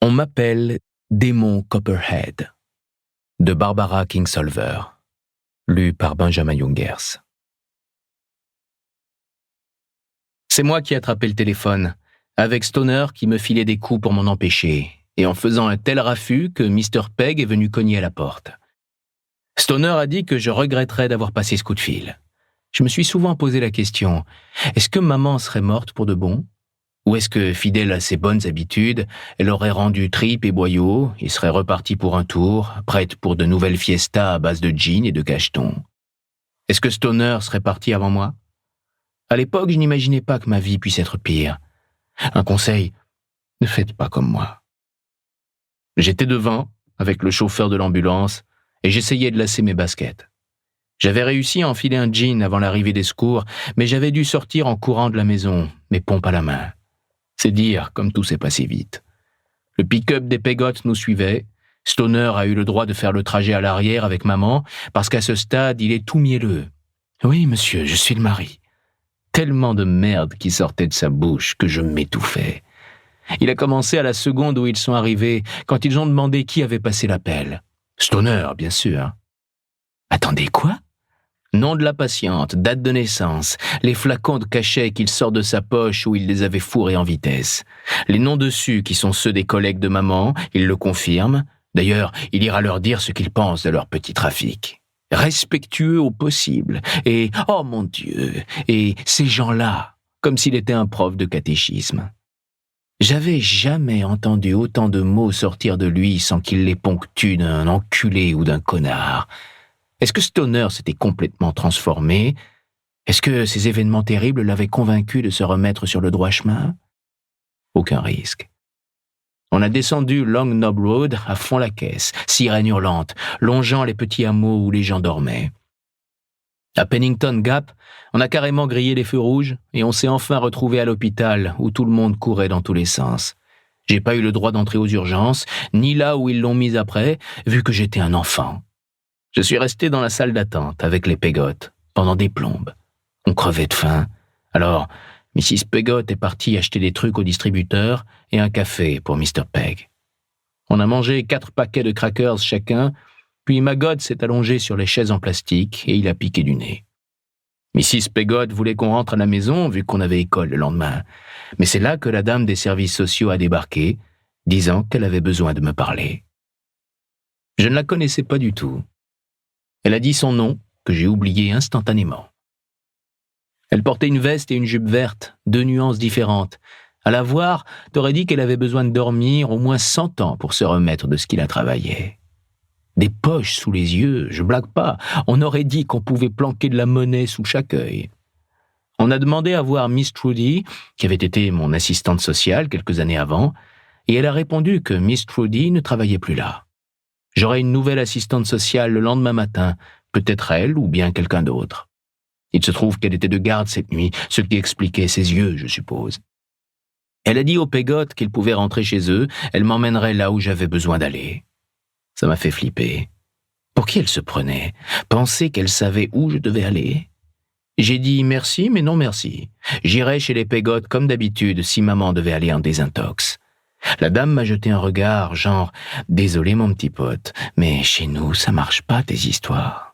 On m'appelle Démon Copperhead, de Barbara Kingsolver, lu par Benjamin Jungers. C'est moi qui ai attrapé le téléphone, avec Stoner qui me filait des coups pour m'en empêcher, et en faisant un tel raffut que Mr. Pegg est venu cogner à la porte. Stoner a dit que je regretterais d'avoir passé ce coup de fil. Je me suis souvent posé la question, est-ce que maman serait morte pour de bon ? Ou est-ce que, fidèle à ses bonnes habitudes, elle aurait rendu tripes et boyaux et serait repartie pour un tour, prête pour de nouvelles fiestas à base de gin et de cacheton ? Est-ce que Stoner serait parti avant moi ? À l'époque, je n'imaginais pas que ma vie puisse être pire. Un conseil, ne faites pas comme moi. J'étais devant, avec le chauffeur de l'ambulance, et j'essayais de lasser mes baskets. J'avais réussi à enfiler un jean avant l'arrivée des secours, mais j'avais dû sortir en courant de la maison, mes pompes à la main. C'est dire comme tout s'est passé vite. Le pick-up des Peggots nous suivait. Stoner a eu le droit de faire le trajet à l'arrière avec maman, parce qu'à ce stade, il est tout mielleux. « Oui, monsieur, je suis le mari. » Tellement de merde qui sortait de sa bouche que je m'étouffais. Il a commencé à la seconde où ils sont arrivés, quand ils ont demandé qui avait passé l'appel. Stoner, bien sûr. Attendez, quoi ? Nom de la patiente, date de naissance, les flacons de cachet qu'il sort de sa poche où il les avait fourrés en vitesse. Les noms dessus qui sont ceux des collègues de maman, il le confirme. D'ailleurs, il ira leur dire ce qu'il pense de leur petit trafic. Respectueux au possible. Et, oh mon Dieu, et ces gens-là, comme s'il était un prof de catéchisme. J'avais jamais entendu autant de mots sortir de lui sans qu'il les ponctue d'un enculé ou d'un connard. Est-ce que Stoner s'était complètement transformé ? Est-ce que ces événements terribles l'avaient convaincu de se remettre sur le droit chemin ? Aucun risque. On a descendu Long Knob Road à fond la caisse, sirène hurlante, longeant les petits hameaux où les gens dormaient. À Pennington Gap, on a carrément grillé les feux rouges et on s'est enfin retrouvé à l'hôpital où tout le monde courait dans tous les sens. J'ai pas eu le droit d'entrer aux urgences, ni là où ils l'ont mis après, vu que j'étais un enfant. Je suis resté dans la salle d'attente avec les Peggots pendant des plombes. On crevait de faim. Alors, Mrs. Peggot est partie acheter des trucs au distributeur et un café pour Mr. Pegg. On a mangé 4 paquets de crackers chacun, puis Maggot s'est allongé sur les chaises en plastique et il a piqué du nez. Mrs. Peggot voulait qu'on rentre à la maison vu qu'on avait école le lendemain, mais c'est là que la dame des services sociaux a débarqué, disant qu'elle avait besoin de me parler. Je ne la connaissais pas du tout. Elle a dit son nom, que j'ai oublié instantanément. Elle portait une veste et une jupe verte, 2 nuances différentes. À la voir, t'aurais dit qu'elle avait besoin de dormir au moins 100 ans pour se remettre de ce qu'il a travaillé. Des poches sous les yeux, je blague pas. On aurait dit qu'on pouvait planquer de la monnaie sous chaque œil. On a demandé à voir Miss Trudy, qui avait été mon assistante sociale quelques années avant, et elle a répondu que Miss Trudy ne travaillait plus là. J'aurai une nouvelle assistante sociale le lendemain matin, peut-être elle ou bien quelqu'un d'autre. Il se trouve qu'elle était de garde cette nuit, ce qui expliquait ses yeux, je suppose. Elle a dit aux Peggot qu'ils pouvaient rentrer chez eux, elle m'emmènerait là où j'avais besoin d'aller. Ça m'a fait flipper. Pour qui elle se prenait ? Penser qu'elle savait où je devais aller ? J'ai dit merci, mais non merci. J'irai chez les Peggot comme d'habitude si maman devait aller en désintox. La dame m'a jeté un regard, genre « Désolé mon petit pote, mais chez nous, ça marche pas tes histoires. »